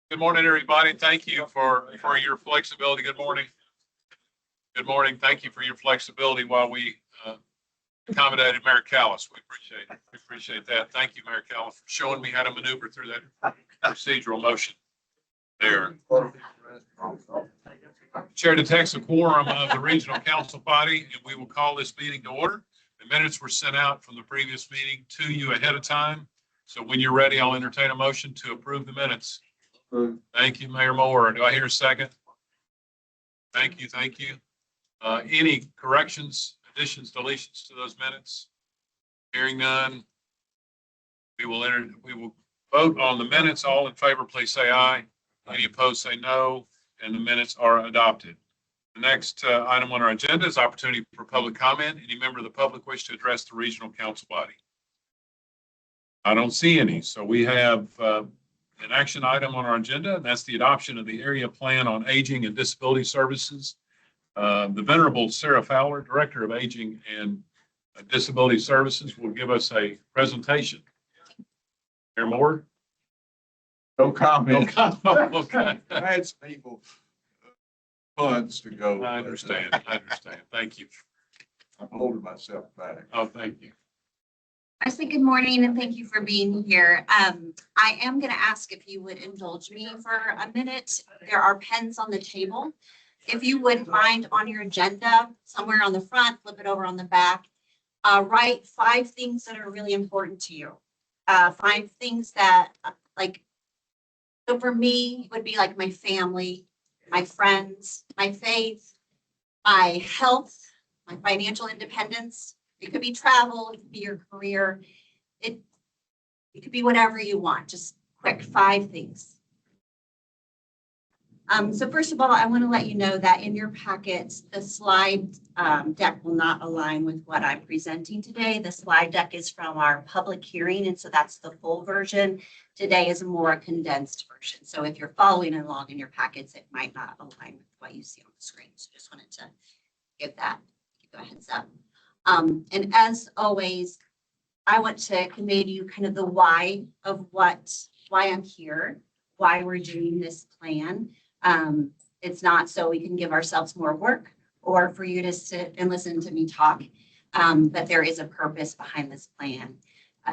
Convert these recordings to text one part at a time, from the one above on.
Good morning, everybody. Thank you for your flexibility. Good morning. Good morning. Thank you for your flexibility while we accommodated Mayor Callis. We appreciate it. We appreciate that. Thank you, Mayor Callis, for showing me how to maneuver through that procedural motion there. Chair detects a quorum of the Regional Council Body, and we will call this meeting to order. The minutes were sent out from the previous meeting to you ahead of time. So when you're ready, I'll entertain a motion to approve the minutes. Thank you, Mayor Moore. Do I hear a second? Thank you. Thank you. Any corrections, additions, deletions to those minutes? Hearing none. We will vote on the minutes. All in favor, please say aye. Any opposed, say no. And the minutes are adopted. The next item on our agenda is opportunity for public comment. Any member of the public wish to address the Regional Council Body? I don't see any. So we have an action item on our agenda, and that's the adoption of the area plan on aging and disability services. The Venerable Sarah Fowler, Director of Aging and Disability Services, will give us a presentation. Mayor Moore? No comment. No comment. Okay. I had some people months to go. I understand. I understand. Thank you. I'm holding myself back. Oh, thank you. I say good morning and thank you for being here. I am going to ask if you would indulge me for a minute. There are pens on the table. If you wouldn't mind, on your agenda, somewhere on the front, flip it over on the back, write 5 things that are really important to you. 5 things that so for me, it would be like my family, my friends, my faith, my health, my financial independence. It could be travel, it could be your career. It could be whatever you want, just quick 5 things. So first of all, I want to let you know that in your packets, the slide deck will not align with what I'm presenting today. The slide deck is from our public hearing, and so that's the full version. Today is a more condensed version. So if you're following along in your packets, it might not align with what you see on the screen. So just wanted to give you a heads up. And as always, I want to convey to you kind of the why of why I'm here, why we're doing this plan. It's not so we can give ourselves more work or for you to sit and listen to me talk, but there is a purpose behind this plan.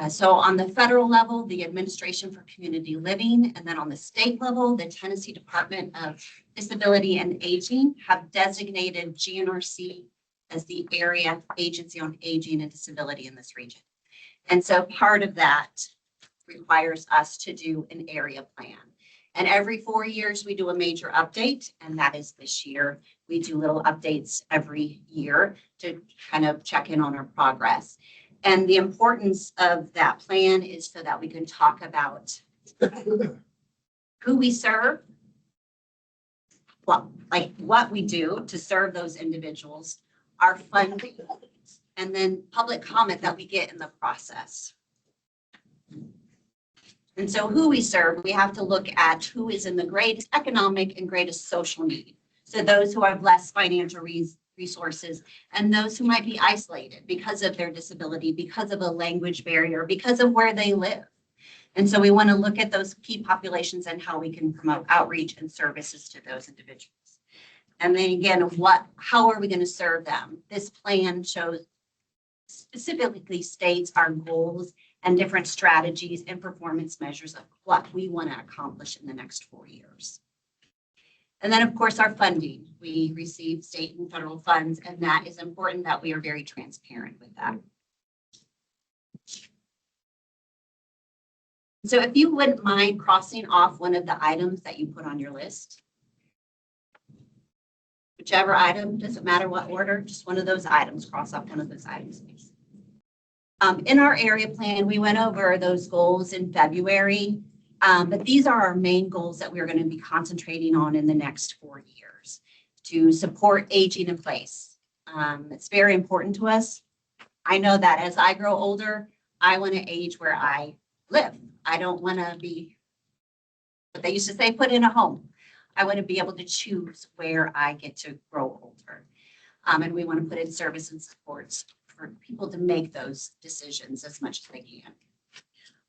So on the federal level, the Administration for Community Living, and then on the state level, the Tennessee Department of Disability and Aging have designated GNRC as the area agency on aging and disability in this region. And so part of that requires us to do an area plan. And every 4 years, we do a major update, and that is this year. We do little updates every year to kind of check in on our progress. And the importance of that plan is so that we can talk about who we serve, what we do to serve those individuals, our funding, and then public comment that we get in the process. And so who we serve, we have to look at who is in the greatest economic and greatest social need. So those who have less financial resources and those who might be isolated because of their disability, because of a language barrier, because of where they live. And so we want to look at those key populations and how we can promote outreach and services to those individuals. And then again, how are we going to serve them? This plan specifically states our goals and different strategies and performance measures of what we want to accomplish in the next 4 years. And then, of course, our funding. We receive state and federal funds, and that is important that we are very transparent with that. So if you wouldn't mind crossing off one of the items that you put on your list, whichever item, doesn't matter what order, just one of those items, cross off one of those items, please. In our area plan, we went over those goals in February, but these are our main goals that we're going to be concentrating on in the next 4 years to support aging in place. It's very important to us. I know that as I grow older, I want to age where I live. I don't want to be, what they used to say, put in a home. I want to be able to choose where I get to grow older. And we want to put in service and supports for people to make those decisions as much as they can.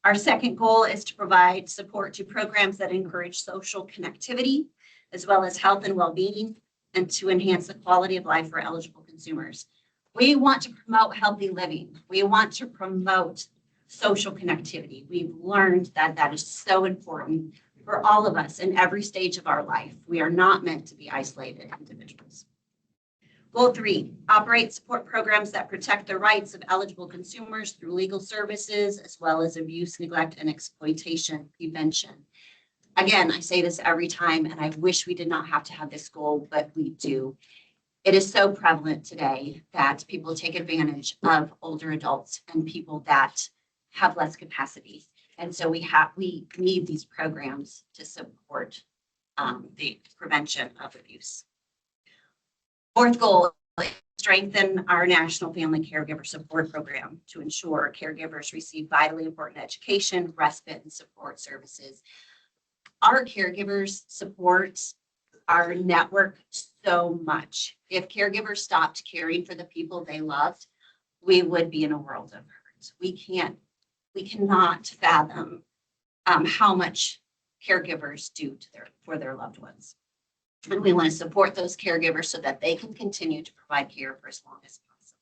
Our second goal is to provide support to programs that encourage social connectivity, as well as health and well-being, and to enhance the quality of life for eligible consumers. We want to promote healthy living. We want to promote social connectivity. We've learned that that is so important for all of us in every stage of our life. We are not meant to be isolated individuals. Goal 3, operate support programs that protect the rights of eligible consumers through legal services, as well as abuse, neglect, and exploitation prevention. Again, I say this every time, and I wish we did not have to have this goal, but we do. It is so prevalent today that people take advantage of older adults and people that have less capacity. And so we need these programs to support the prevention of abuse. Fourth goal, strengthen our National Family Caregiver Support Program to ensure caregivers receive vitally important education, respite, and support services. Our caregivers support our network so much. If caregivers stopped caring for the people they loved, we would be in a world of hurt. We cannot fathom how much caregivers do for their loved ones. And we want to support those caregivers so that they can continue to provide care for as long as possible.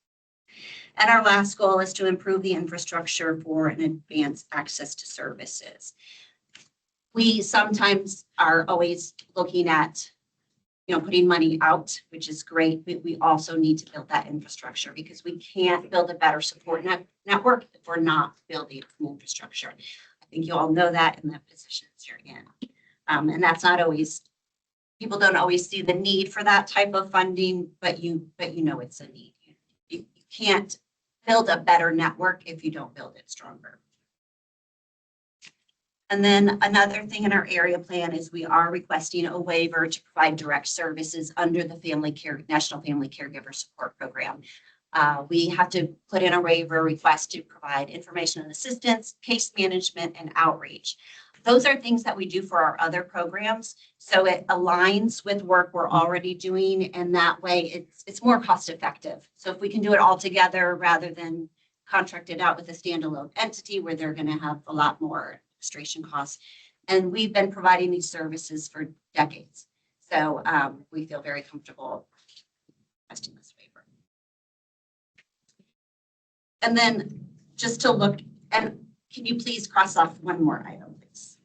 And our last goal is to improve the infrastructure for an advanced access to services. We sometimes are always looking at, putting money out, which is great, but we also need to build that infrastructure because we can't build a better support network if we're not building an infrastructure. I think you all know that in the positions you're in. And that's not always, people don't always see the need for that type of funding, but you know it's a need. You can't build a better network if you don't build it stronger. And then another thing in our area plan is we are requesting a waiver to provide direct services under the National Family Caregiver Support Program. We have to put in a waiver request to provide information and assistance, case management, and outreach. Those are things that we do for our other programs. So it aligns with work we're already doing, and that way it's more cost effective. So if we can do it all together rather than contract it out with a standalone entity where they're going to have a lot more administration costs. And we've been providing these services for decades. So we feel very comfortable requesting this waiver. And then just to look, and can you please cross off one more item, please?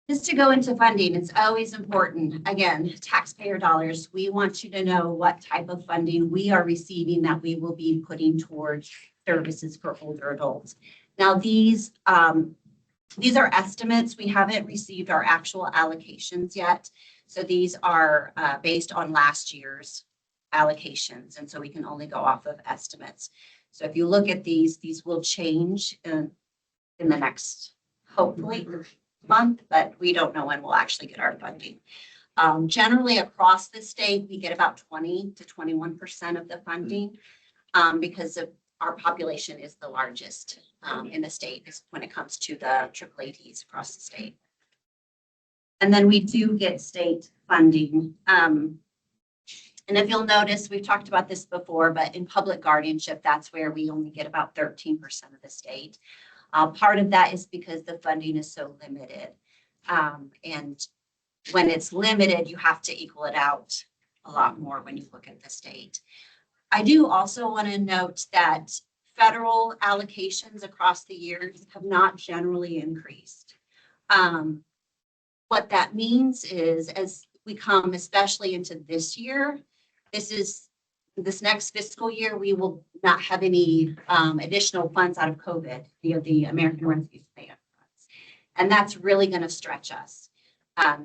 Just to go into funding, it's always important. Again, taxpayer dollars. We want you to know what type of funding we are receiving that we will be putting towards services for older adults. Now, these are estimates. We haven't received our actual allocations yet. So these are based on last year's allocations. And so we can only go off of estimates. So if you look at these will change in the next, hopefully, month, but we don't know when we'll actually get our funding. Generally across the state, we get about 20 to 21% of the funding because of our population is the largest in the state when it comes to the AAATs across the state. And then we do get state funding. And if you'll notice, we've talked about this before, but in public guardianship, that's where we only get about 13% of the state. Part of that is because the funding is so limited. And when it's limited, you have to equal it out a lot more when you look at the state. I do also want to note that federal allocations across the years have not generally increased. What that means is as we come, especially into this year, this next fiscal year, we will not have any additional funds out of COVID via the American Rescue Plan funds. And that's really going to stretch us.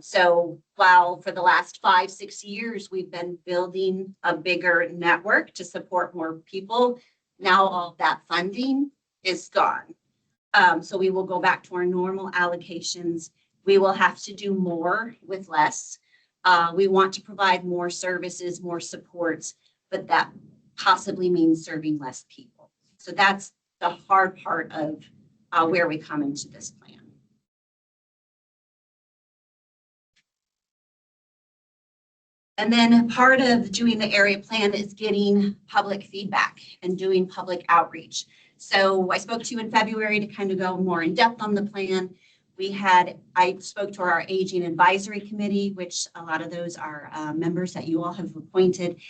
So while for the last 5-6 years, we've been building a bigger network to support more people, now all that funding is gone. So we will go back to our normal allocations. We will have to do more with less. We want to provide more services, more supports, but that possibly means serving less people. So that's the hard part of where we come into this plan. And then part of doing the area plan is getting public feedback and doing public outreach. So I spoke to you in February to kind of go more in depth on the plan. I spoke to our Aging Advisory Committee, which a lot of those are members that you all have appointed.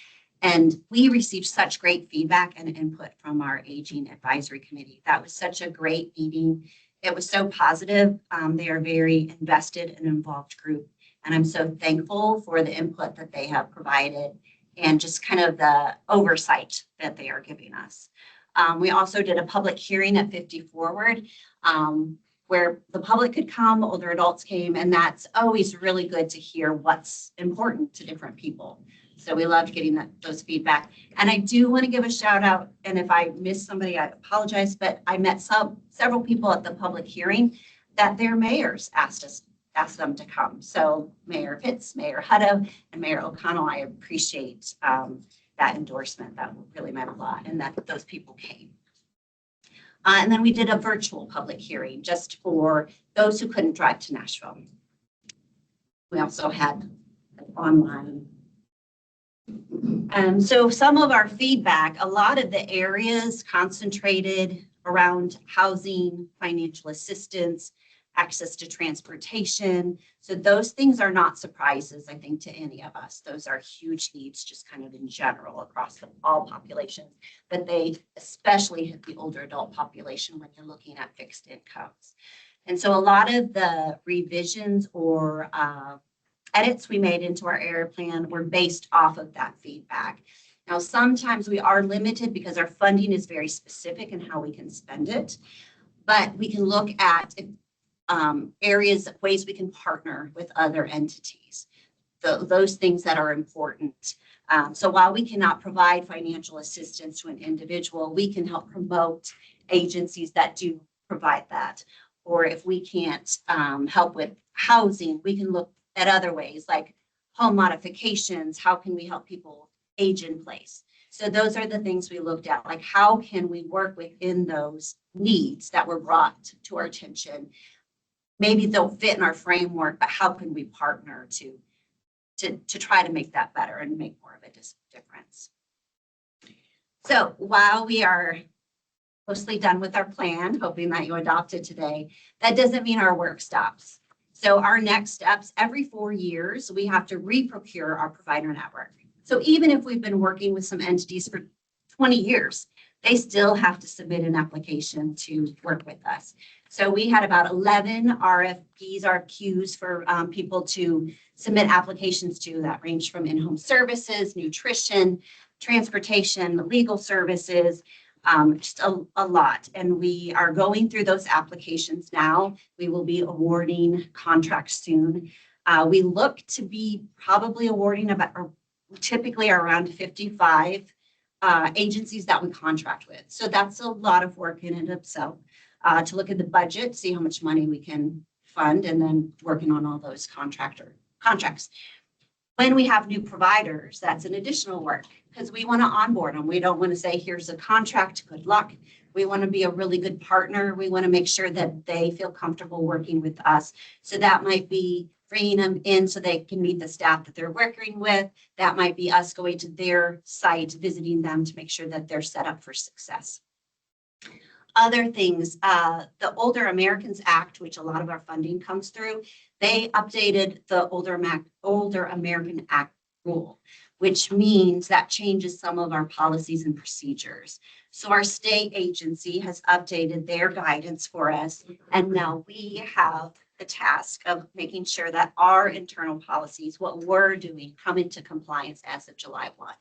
And we received such great feedback and input from our Aging Advisory Committee. That was such a great meeting. It was so positive. They are very invested and involved group. And I'm so thankful for the input that they have provided and just kind of the oversight that they are giving us. We also did a public hearing at 50 Forward, where the public could come, older adults came, and that's always really good to hear what's important to different people. So we loved getting those feedback. And I do want to give a shout out, and if I missed somebody, I apologize, but I met several people at the public hearing that their mayors asked them to come. So Mayor Pitts, Mayor Hutto, and Mayor O'Connell, I appreciate that endorsement. That really meant a lot, and that those people came. And then we did a virtual public hearing just for those who couldn't drive to Nashville. We also had online. So some of our feedback, a lot of the areas concentrated around housing, financial assistance, access to transportation. So those things are not surprises, I think, to any of us. Those are huge needs just kind of in general across all populations, but they especially hit the older adult population when you're looking at fixed incomes. And so a lot of the revisions or edits we made into our area plan were based off of that feedback. Now, sometimes we are limited because our funding is very specific in how we can spend it, but we can look at areas, ways we can partner with other entities, those things that are important. So while we cannot provide financial assistance to an individual, we can help promote agencies that do provide that. Or if we can't help with housing, we can look at other ways like home modifications. How can we help people age in place? So those are the things we looked at, like how can we work within those needs that were brought to our attention? Maybe they'll fit in our framework, but how can we partner to try to make that better and make more of a difference? So while we are mostly done with our plan, hoping that you adopt it today, that doesn't mean our work stops. So our next steps, every 4 years, we have to re-procure our provider network. So even if we've been working with some entities for 20 years, they still have to submit an application to work with us. So we had about 11 RFPs, RFQs for people to submit applications to that range from in-home services, nutrition, transportation, legal services, just a lot. And we are going through those applications now. We will be awarding contracts soon. We look to be probably awarding typically around 55 agencies that we contract with. So that's a lot of work in and of itself. To look at the budget, see how much money we can fund, and then working on all those contracts. When we have new providers, that's an additional work because we want to onboard them. We don't want to say, here's a contract, good luck. We want to be a really good partner. We want to make sure that they feel comfortable working with us. So that might be bringing them in so they can meet the staff that they're working with. That might be us going to their site, visiting them to make sure that they're set up for success. Other things, the Older Americans Act, which a lot of our funding comes through, they updated the Older American Act rule, which means that changes some of our policies and procedures. So our state agency has updated their guidance for us, and now we have the task of making sure that our internal policies, what we're doing, come into compliance as of July 1.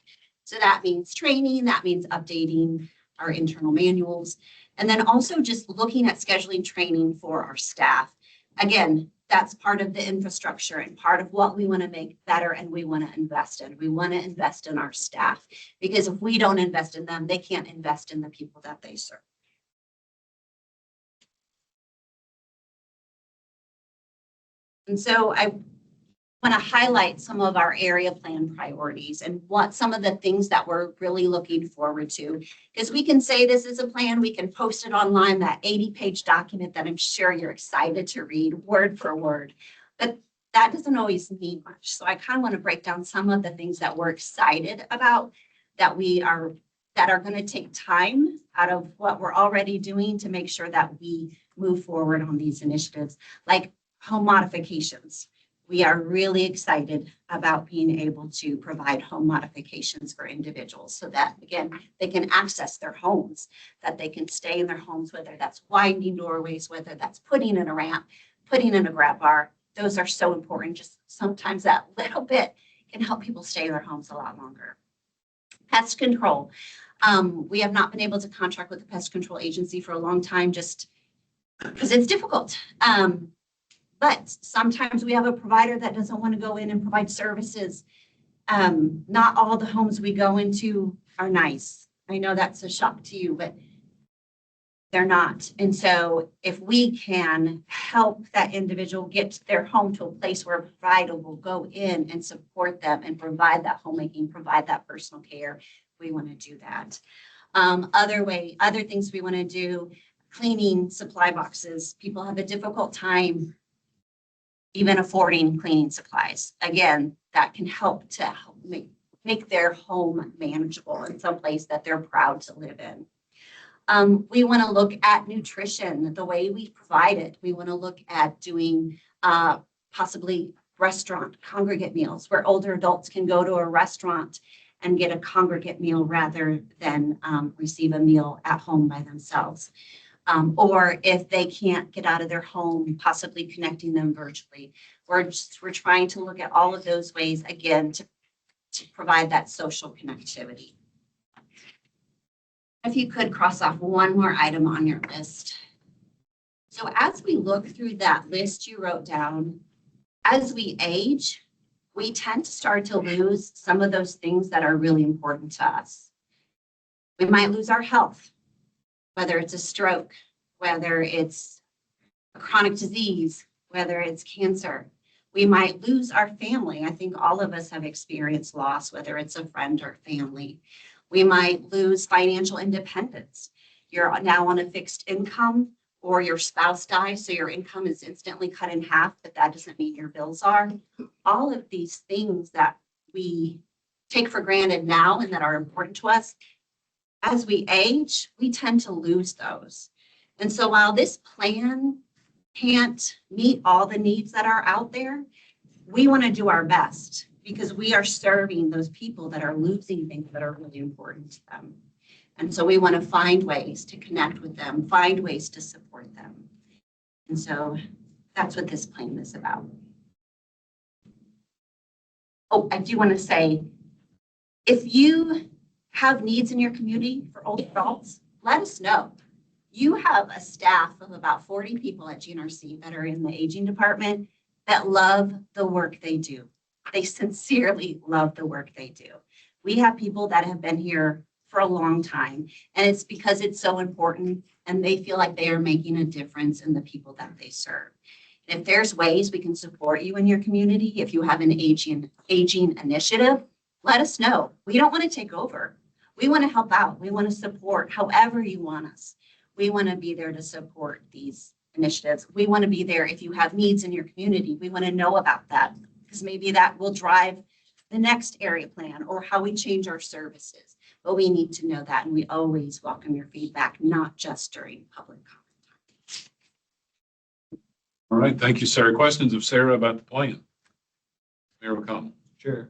So that means training, that means updating our internal manuals, and then also just looking at scheduling training for our staff. Again, that's part of the infrastructure and part of what we want to make better and we want to invest in. We want to invest in our staff because if we don't invest in them, they can't invest in the people that they serve. And so I want to highlight some of our area plan priorities and what some of the things that we're really looking forward to. Because we can say this is a plan, we can post it online, that 80-page document that I'm sure you're excited to read word for word. But that doesn't always mean much. So I kind of want to break down some of the things that we're excited about, that that are going to take time out of what we're already doing to make sure that we move forward on these initiatives, like home modifications. We are really excited about being able to provide home modifications for individuals so that, again, they can access their homes, that they can stay in their homes, whether that's widening doorways, whether that's putting in a ramp, putting in a grab bar. Those are so important. Just sometimes that little bit can help people stay in their homes a lot longer. Pest control. We have not been able to contract with the pest control agency for a long time just because it's difficult. But sometimes we have a provider that doesn't want to go in and provide services. Not all the homes we go into are nice. I know that's a shock to you, but they're not. And so if we can help that individual get their home to a place where a provider will go in and support them and provide that homemaking, provide that personal care, we want to do that. Other things we want to do, cleaning supply boxes. People have a difficult time even affording cleaning supplies. Again, that can help to make their home manageable in some place that they're proud to live in. We want to look at nutrition, the way we provide it. We want to look at doing possibly restaurant congregate meals where older adults can go to a restaurant and get a congregate meal rather than receive a meal at home by themselves. Or if they can't get out of their home, possibly connecting them virtually. We're trying to look at all of those ways, again, to provide that social connectivity. If you could cross off one more item on your list. So as we look through that list you wrote down, as we age, we tend to start to lose some of those things that are really important to us. We might lose our health, whether it's a stroke, whether it's a chronic disease, whether it's cancer. We might lose our family. I think all of us have experienced loss, whether it's a friend or family. We might lose financial independence. You're now on a fixed income or your spouse dies, so your income is instantly cut in half, but that doesn't mean your bills are. All of these things that we take for granted now and that are important to us, as we age, we tend to lose those. And so while this plan can't meet all the needs that are out there, we want to do our best because we are serving those people that are losing things that are really important to them. And so we want to find ways to connect with them, find ways to support them. And so that's what this plan is about. Oh, I do want to say, if you have needs in your community for older adults, let us know. You have a staff of about 40 people at GNRC that are in the aging department that love the work they do. They sincerely love the work they do. We have people that have been here for a long time, and it's because it's so important and they feel like they are making a difference in the people that they serve. And if there's ways we can support you in your community, if you have an aging initiative, let us know. We don't want to take over. We want to help out. We want to support however you want us. We want to be there to support these initiatives. We want to be there if you have needs in your community. We want to know about that because maybe that will drive the next area plan or how we change our services. But we need to know that, and we always welcome your feedback, not just during public comment. All right, thank you, Sarah. Questions of Sarah about the plan? Mayor McConnell. Sure.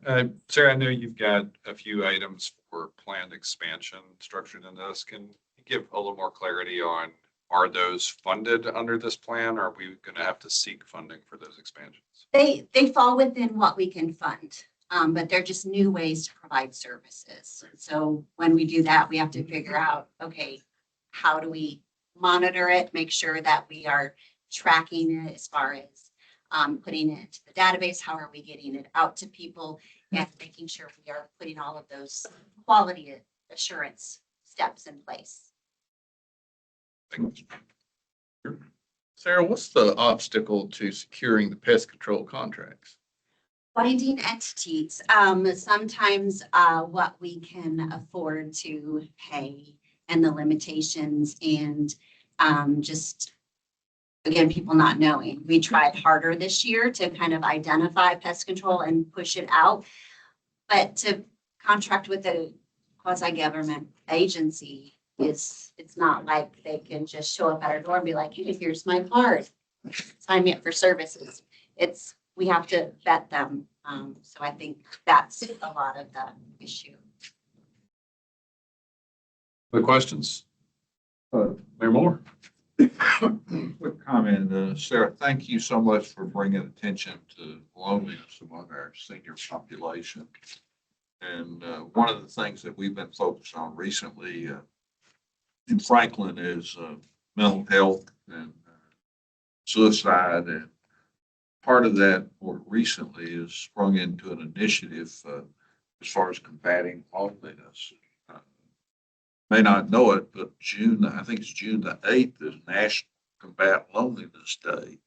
Sarah, I know you've got a few items for planned expansion structured in this. Can you give a little more clarity on, are those funded under this plan? Or are we going to have to seek funding for those expansions? They fall within what we can fund. But they're just new ways to provide services. So when we do that, we have to figure out, okay, how do we monitor it, make sure that we are tracking it as far as putting it into the database, how are we getting it out to people, and making sure we are putting all of those quality assurance steps in place. Thank you. Sarah, what's the obstacle to securing the pest control contracts? Finding entities, sometimes what we can afford to pay and the limitations and just, again, people not knowing. We tried harder this year to kind of identify pest control and push it out, but to contract with a quasi-government agency it's not like they can just show up at our door and be like, hey, here's my card, sign me up for services. We have to vet them. So I think that's a lot of the issue. The questions? Uh, Mayor Moore? Quick comment, Sarah, thank you so much for bringing attention to loneliness among our senior population. And one of the things that we've been focused on recently in Franklin is mental health and suicide. And part of that more recently is sprung into an initiative as far as combating loneliness. May not know it, but I think it's June the 8th is National Combat Loneliness Day.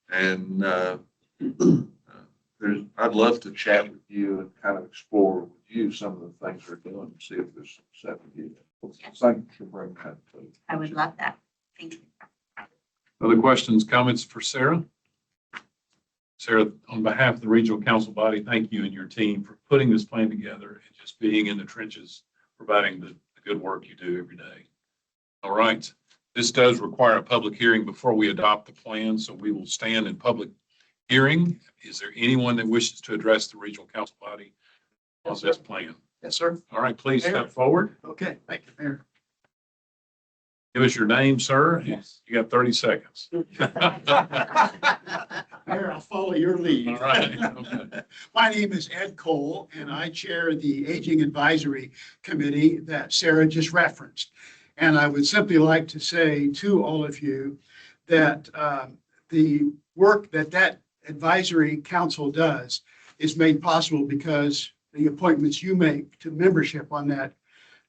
And I'd love to chat with you and kind of explore with you some of the things we're doing and see if there's some synergy. Thank you for bringing that to. I would love that. Thank you. Other questions, comments for Sarah? Sarah, on behalf of the Regional Council Body, thank you and your team for putting this plan together and just being in the trenches, providing the good work you do every day. All right. This does require a public hearing before we adopt the plan, so we will stand in public hearing. Is there anyone that wishes to address the Regional Council Body on this plan? Yes, sir. All right, please step forward. Okay, thank you, Mayor. Give us your name, sir. Yes. You got 30 seconds. Mayor, I'll follow your lead. All right. Okay. My name is Ed Cole, and I chair the Aging Advisory Committee that Sarah just referenced. And I would simply like to say to all of you that the work that advisory council does is made possible because the appointments you make to membership on that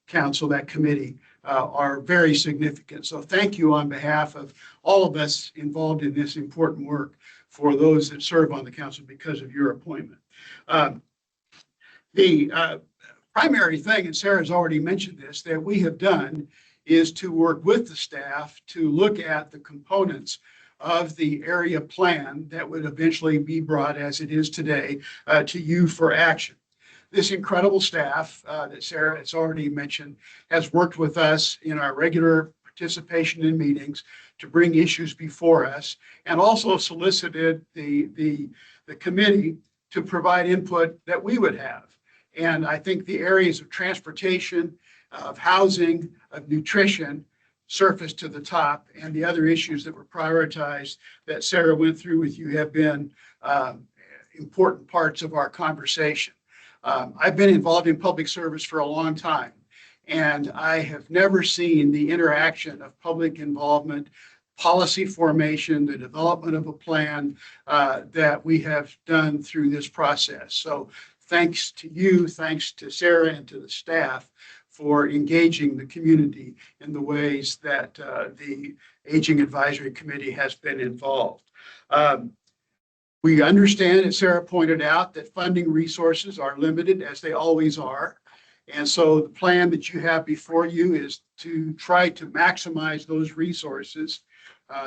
council, that committee, are very significant. So thank you on behalf of all of us involved in this important work for those that serve on the council because of your appointment. The primary thing, and Sarah's already mentioned this, that we have done is to work with the staff to look at the components of the area plan that would eventually be brought as it is today to you for action. This incredible staff that Sarah has already mentioned has worked with us in our regular participation in meetings to bring issues before us, and also solicited the committee to provide input that we would have. And I think the areas of transportation, of housing, of nutrition surfaced to the top, and the other issues that were prioritized that Sarah went through with you have been important parts of our conversation. I've been involved in public service for a long time, and I have never seen the interaction of public involvement, policy formation, the development of a plan that we have done through this process. So thanks to you, thanks to Sarah and to the staff for engaging the community in the ways that the Aging Advisory Committee has been involved. We understand, as Sarah pointed out, that funding resources are limited, as they always are. And so the plan that you have before you is to try to maximize those resources.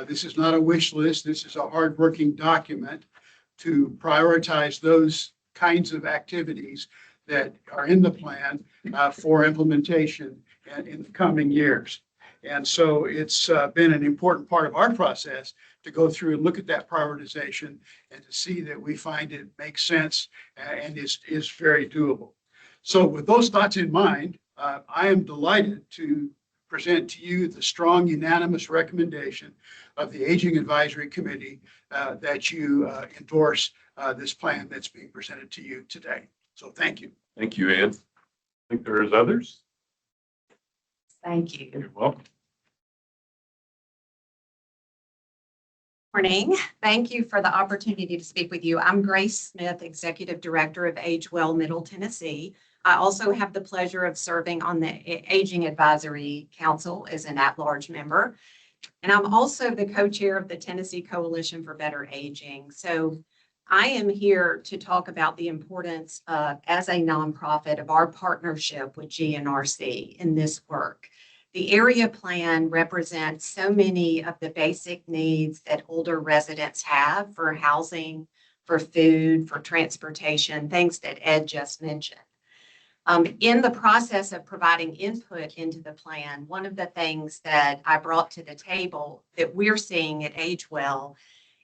This is not a wish list. This is a hardworking document to prioritize those kinds of activities that are in the plan for implementation in the coming years. And so it's been an important part of our process to go through and look at that prioritization and to see that we find it makes sense and is very doable. So with those thoughts in mind, I am delighted to present to you the strong unanimous recommendation of the Aging Advisory Committee that you endorse this plan that's being presented to you today. So thank you. Thank you, Ed. I think there's others. Thank you. You're welcome. Morning. Thank you for the opportunity to speak with you. I'm Grace Smith, Executive Director of Age Well Middle Tennessee. I also have the pleasure of serving on the Aging Advisory Council as an at-large member. And I'm also the co-chair of the Tennessee Coalition for Better Aging. So I am here to talk about the importance as a nonprofit of our partnership with GNRC in this work. The area plan represents so many of the basic needs that older residents have for housing, for food, for transportation, things that Ed just mentioned. In the process of providing input into the plan, one of the things that I brought to the table that we're seeing at AgeWell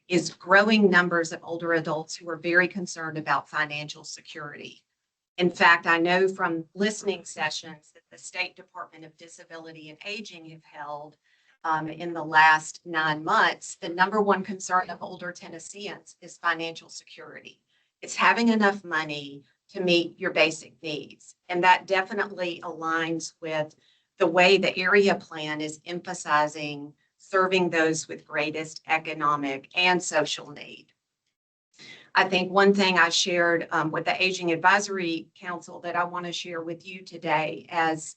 is growing numbers of older adults who are very concerned about financial security. In fact, I know from listening sessions that the State Department of Disability and Aging have held in the last 9 months, the number one concern of older Tennesseans is financial security. It's having enough money to meet your basic needs. And that definitely aligns with the way the area plan is emphasizing serving those with greatest economic and social need. I think one thing I shared with the Aging Advisory Council that I want to share with you today as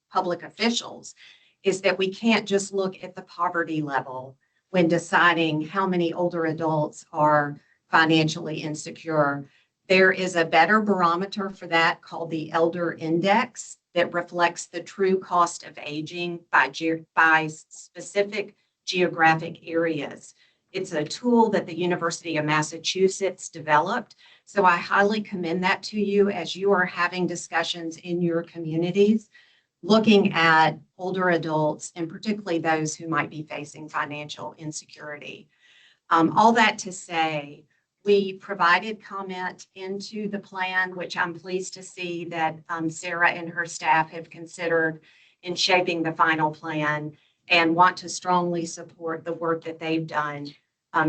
public officials is that we can't just look at the poverty level when deciding how many older adults are financially insecure. There is a better barometer for that called the Elder Index that reflects the true cost of aging by specific geographic areas. It's a tool that the University of Massachusetts developed. So I highly commend that to you as you are having discussions in your communities, looking at older adults and particularly those who might be facing financial insecurity. All that to say, we provided comment into the plan, which I'm pleased to see that Sarah and her staff have considered in shaping the final plan and want to strongly support the work that they've done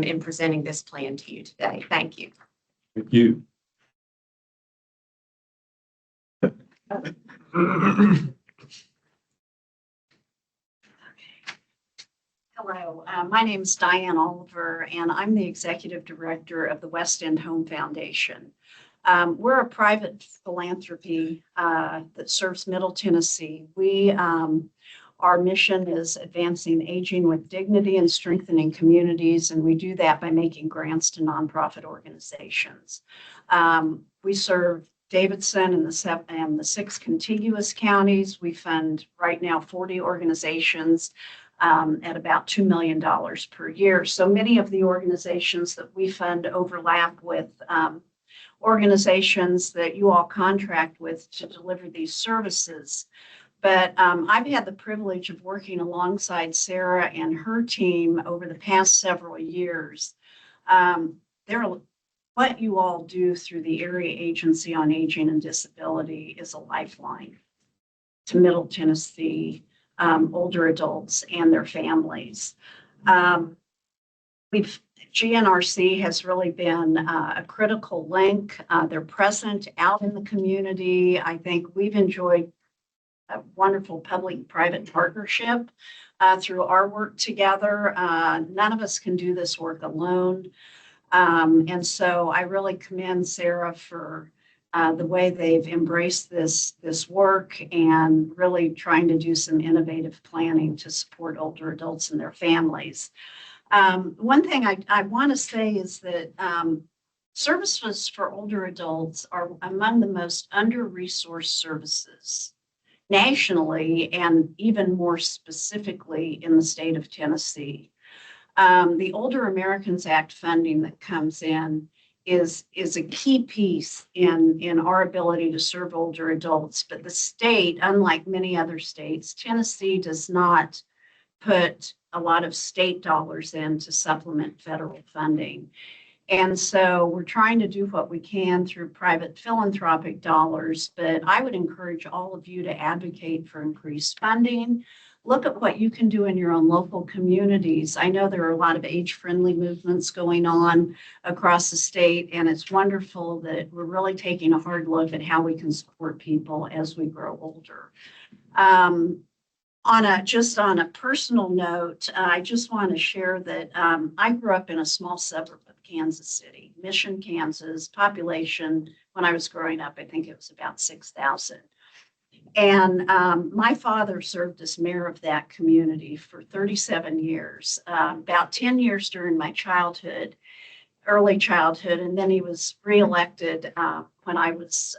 in presenting this plan to you today. Thank you. Thank you. Hello, my name is Diane Oliver, and I'm the Executive Director of the West End Home Foundation. We're a private philanthropy that serves Middle Tennessee. Our mission is advancing aging with dignity and strengthening communities, and we do that by making grants to nonprofit organizations. We serve Davidson and the 6 contiguous counties. We fund right now 40 organizations at about $2 million per year. So many of the organizations that we fund overlap with organizations that you all contract with to deliver these services. But I've had the privilege of working alongside Sarah and her team over the past several years. What you all do through the Area Agency on Aging and Disability is a lifeline to Middle Tennessee older adults and their families. GNRC has really been a critical link. They're present out in the community. I think we've enjoyed a wonderful public-private partnership through our work together. None of us can do this work alone. And so I really commend Sarah for the way they've embraced this work and really trying to do some innovative planning to support older adults and their families. One thing I want to say is that services for older adults are among the most under-resourced services nationally and even more specifically in the state of Tennessee. The Older Americans Act funding that comes in is a key piece in our ability to serve older adults. But the state, unlike many other states, Tennessee does not put a lot of state dollars in to supplement federal funding. And so we're trying to do what we can through private philanthropic dollars, but I would encourage all of you to advocate for increased funding. Look at what you can do in your own local communities. I know there are a lot of age-friendly movements going on across the state, and it's wonderful that we're really taking a hard look at how we can support people as we grow older. Just on a personal note, I just want to share that I grew up in a small suburb of Kansas City, Mission, Kansas. Population, when I was growing up, I think it was about 6,000. And my father served as mayor of that community for 37 years, about 10 years during my childhood, early childhood, and then he was reelected when I was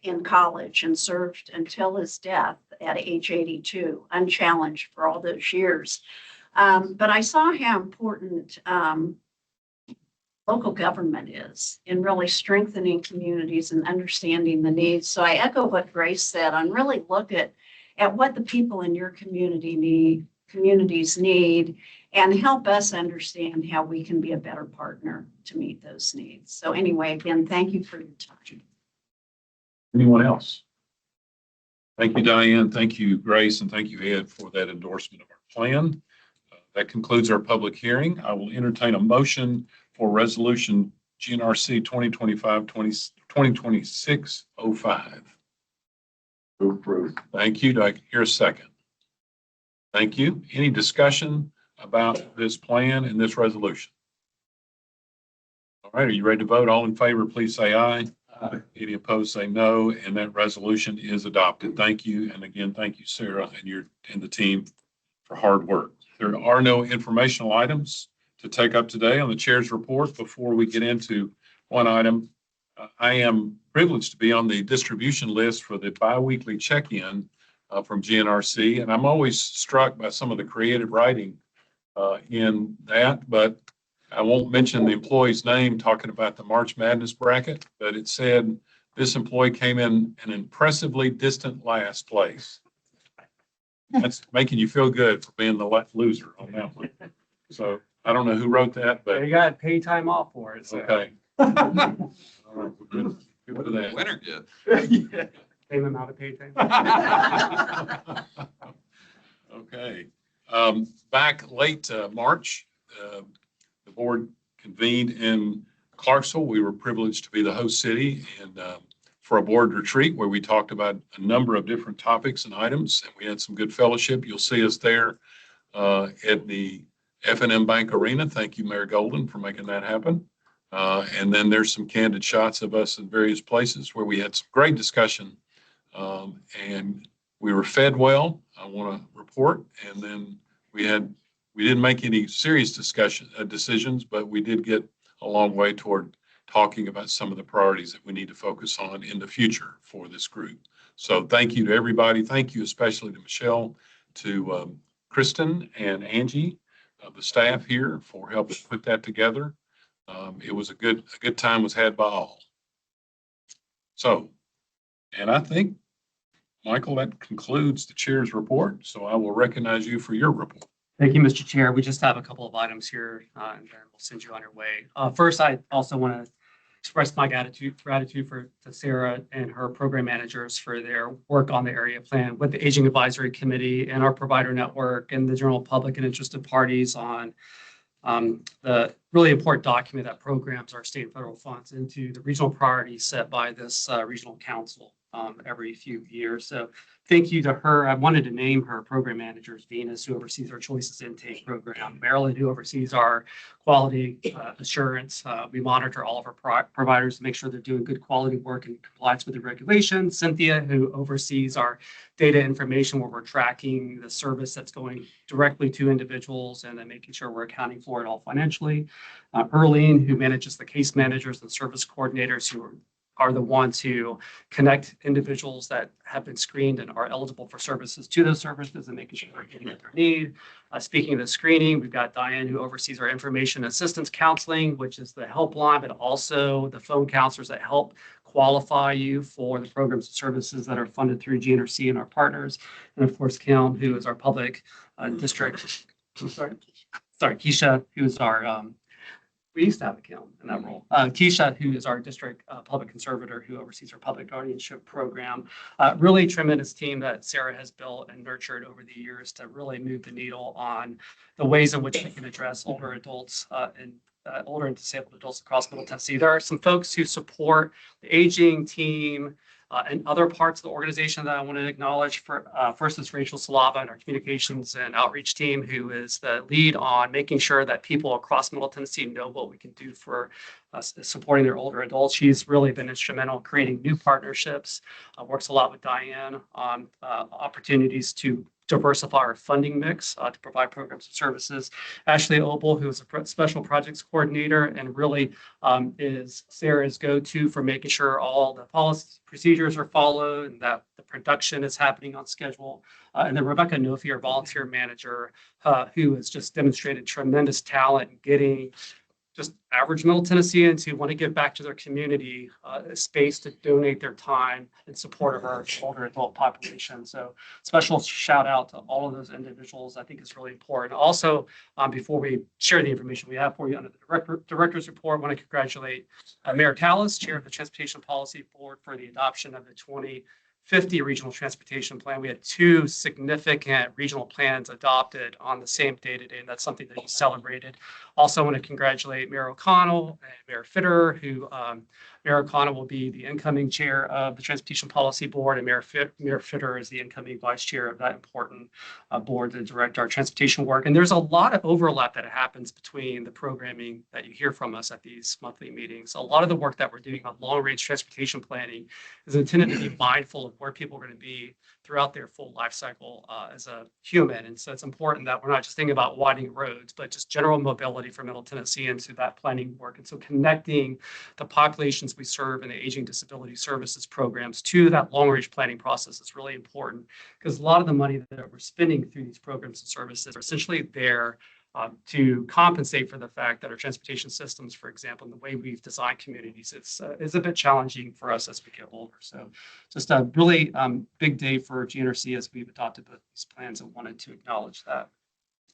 in college and served until his death at age 82, unchallenged for all those years. But I saw how important local government is in really strengthening communities and understanding the needs. So I echo what Grace said on really look at what the people in your communities need, and help us understand how we can be a better partner to meet those needs. So anyway, again, thank you for your time. Anyone else? Thank you, Diane. Thank you, Grace, and thank you, Ed, for that endorsement of our plan. That concludes our public hearing. I will entertain a motion for resolution GNRC 2025-2026-05. Approved. Thank you. Do I hear a second? Thank you. Any discussion about this plan and this resolution? All right, are you ready to vote? All in favor, please say aye. Aye. Any opposed, say no, and that resolution is adopted. Thank you. And again, thank you, Sarah, and the team for hard work. There are no informational items to take up today on the chair's report. Before we get into one item, I am privileged to be on the distribution list for the biweekly check-in from GNRC, and I'm always struck by some of the creative writing in that, but I won't mention the employee's name talking about the March Madness bracket, but it said this employee came in an impressively distant last place. That's making you feel good for being the loser on that one. So I don't know who wrote that, but You got paid time off for it, so. okay. All right, well, good What for did the that. winner get? Pay them out of paid time. Okay. Back late March, the board convened in Clarksville. We were privileged to be the host city and for a board retreat where we talked about a number of different topics and items, and we had some good fellowship. You'll see us there at the F&M Bank Arena. Thank you, Mayor Golden, for making that happen. And then there's some candid shots of us in various places where we had some great discussion, and we were fed well, I want to report. And then we didn't make any serious decisions, but we did get a long way toward talking about some of the priorities that we need to focus on in the future for this group. So thank you to everybody. Thank you especially to Michelle, to Kristen and Angie, the staff here, for helping put that together. It was a good time was had by all. So, and I think, Michael, that concludes the chair's report. So I will recognize you for your report. Thank you, Mr. Chair. We just have a couple of items here, and then we'll send you on your way. First, I also want to express my gratitude to Sarah and her program managers for their work on the area plan with the Aging Advisory Committee and our provider network and the general public and interested parties on the really important document that programs our state and federal funds into the regional priorities set by this regional council every few years. So thank you to her. I wanted to name her program managers: Venus, who oversees our choices intake program; Marilyn, who oversees our quality assurance. We monitor all of our providers to make sure they're doing good quality work in compliance with the regulations; Cynthia, who oversees our data information, where we're tracking the service that's going directly to individuals and then making sure we're accounting for it all financially; Erlene, who manages the case managers and service coordinators, who are the ones who connect individuals that have been screened and are eligible for services to those services and making sure they're getting what they need. Speaking of the screening, we've got Diane, who oversees our information assistance counseling, which is the helpline, but also the phone counselors that help qualify you for the programs and services that are funded through GNRC and our partners. And of course, Kim, who is our public district, Keisha, who is our we used to have a Kim in that role. Keisha, who is our district public conservator, who oversees our public guardianship program. Really tremendous team that Sarah has built and nurtured over the years to really move the needle on the ways in which we can address older adults and older and disabled adults across Middle Tennessee. There are some folks who support the aging team and other parts of the organization that I want to acknowledge. First is Rachel Salava and our communications and outreach team, who is the lead on making sure that people across Middle Tennessee know what we can do for supporting their older adults. She's really been instrumental in creating new partnerships, works a lot with Diane on opportunities to diversify our funding mix to provide programs and services. Ashley Opel, who is a special projects coordinator and really is Sarah's go-to for making sure all the policy procedures are followed and that the production is happening on schedule. And then Rebecca Nofi, our volunteer manager, who has just demonstrated tremendous talent in getting just average Middle Tennesseans who want to give back to their community a space to donate their time in support of our older adult population. So special shout out to all of those individuals. I think is really important. Also, before we share the information we have for you under the director's report, I want to congratulate Mayor Callis, Chair of the Transportation Policy Board, for the adoption of the 2050 Regional Transportation Plan. We had two significant regional plans adopted on the same day today, and that's something that he celebrated. Also, I want to congratulate Mayor O'Connell and Mayor Fitter, who Mayor O'Connell will be the incoming chair of the Transportation Policy Board, and Mayor Fitter is the incoming vice chair of that important board to direct our transportation work. And there's a lot of overlap that happens between the programming that you hear from us at these monthly meetings. A lot of the work that we're doing on long-range transportation planning is intended to be mindful of where people are going to be throughout their full life cycle as a human. And so it's important that we're not just thinking about widening roads, but just general mobility for Middle Tennesseans through that planning work. And so connecting the populations we serve in the Aging Disability Services programs to that long-range planning process is really important, because a lot of the money that we're spending through these programs and services are essentially there to compensate for the fact that our transportation systems, for example, and the way we've designed communities is a bit challenging for us as we get older. So just a really big day for GNRC as we've adopted both these plans, and wanted to acknowledge that.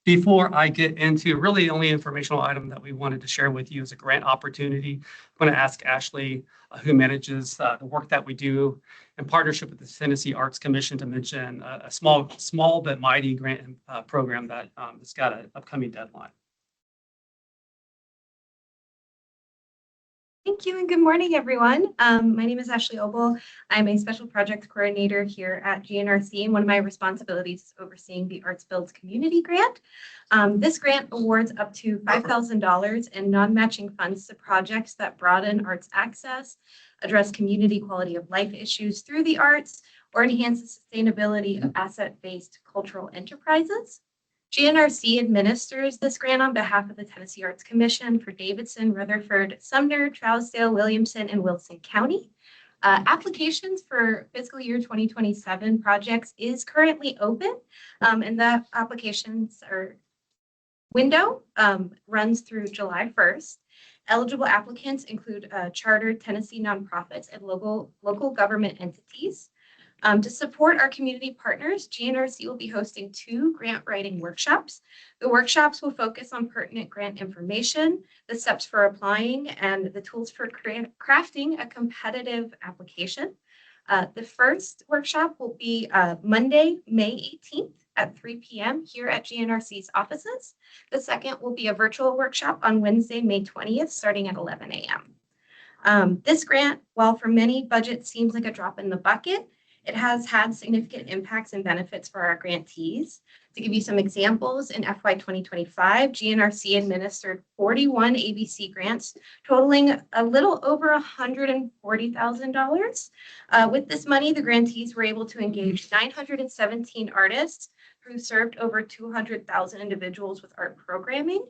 Before I get into really the only informational item that we wanted to share with you is a grant opportunity, I'm going to ask Ashley, who manages the work that we do in partnership with the Tennessee Arts Commission, to mention a small but mighty grant program that has got an upcoming deadline. Thank you and good morning, everyone. My name is Ashley Obel. I'm a special project coordinator here at GNRC, and one of my responsibilities is overseeing the Arts Builds Community Grant. This grant awards up to $5,000 in non-matching funds to projects that broaden arts access, address community quality of life issues through the arts, or enhance the sustainability of asset-based cultural enterprises. GNRC administers this grant on behalf of the Tennessee Arts Commission for Davidson, Rutherford, Sumner, Trousdale, Williamson, and Wilson County. Applications for fiscal year 2027 projects is currently open, and the applications window runs through July 1st. Eligible applicants include chartered Tennessee nonprofits and local government entities. To support our community partners, GNRC will be hosting 2 grant writing workshops. The workshops will focus on pertinent grant information, the steps for applying, and the tools for crafting a competitive application. The first workshop will be Monday, May 18th at 3 p.m. here at GNRC's offices. The second will be a virtual workshop on Wednesday, May 20th, starting at 11 a.m. This grant, while for many budget seems like a drop in the bucket, it has had significant impacts and benefits for our grantees. To give you some examples, in FY 2025, GNRC administered 41 ABC grants, totaling a little over $140,000. With this money, the grantees were able to engage 917 artists who served over 200,000 individuals with art programming.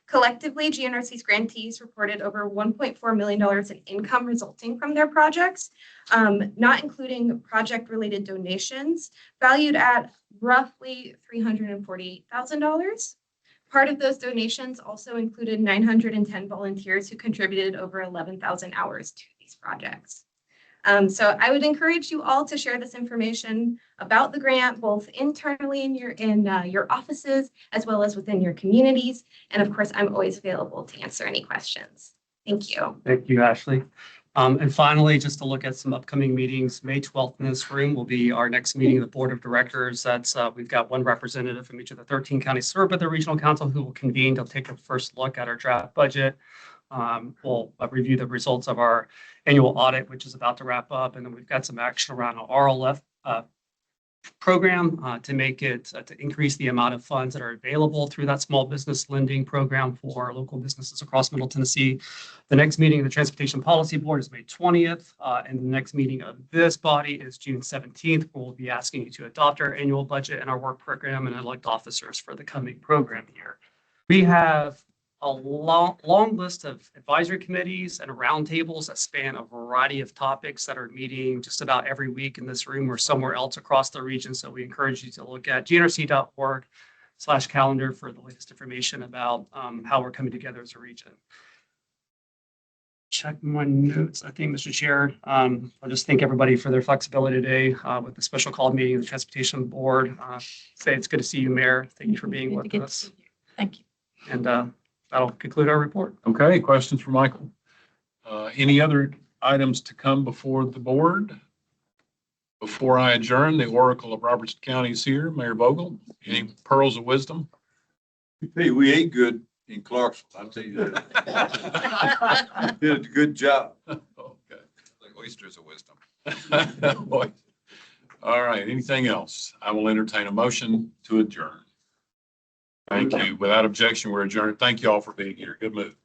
Collectively, GNRC's grantees reported over $1.4 million in income resulting from their projects, not including project-related donations, valued at roughly $348,000. Part of those donations also included 910 volunteers who contributed over 11,000 hours to these projects. So I would encourage you all to share this information about the grant, both internally in your offices, as well as within your communities. And of course, I'm always available to answer any questions. Thank you. Thank you, Ashley. And finally, just to look at some upcoming meetings, May 12th in this room will be our next meeting of the Board of Directors. That's we've got one representative from each of the 13 counties served by the Regional Council who will convene to take a first look at our draft budget. We'll review the results of our annual audit, which is about to wrap up. And then we've got some action around our RLF program to make it, to increase the amount of funds that are available through that small business lending program for local businesses across Middle Tennessee. The next meeting of the Transportation Policy Board is May 20th. And the next meeting of this body is June 17th, where we'll be asking you to adopt our annual budget and our work program and elect officers for the coming program year. We have a long list of advisory committees and roundtables that span a variety of topics that are meeting just about every week in this room or somewhere else across the region. So we encourage you to look at gnrc.org/calendar for the latest information about how we're coming together as a region. check my notes. I think, Mr. Chair, I'll just thank everybody for their flexibility today with the special call meeting, the Transportation Board. Say it's good to see you, Mayor. Thank you for being with us. Thank you. And that'll conclude our report. Okay, questions for Michael? Any other items to come before the board? Before I adjourn, the Oracle of Robertson County is here. Mayor Vogel, any pearls of wisdom? Hey, we ate good in Clarksville, I'll tell you that. Did a good job. Okay. The oysters of wisdom. Boy. All right, anything else? I will entertain a motion to adjourn. Thank you. Without objection, we're adjourned. Thank you all for being here. Good move.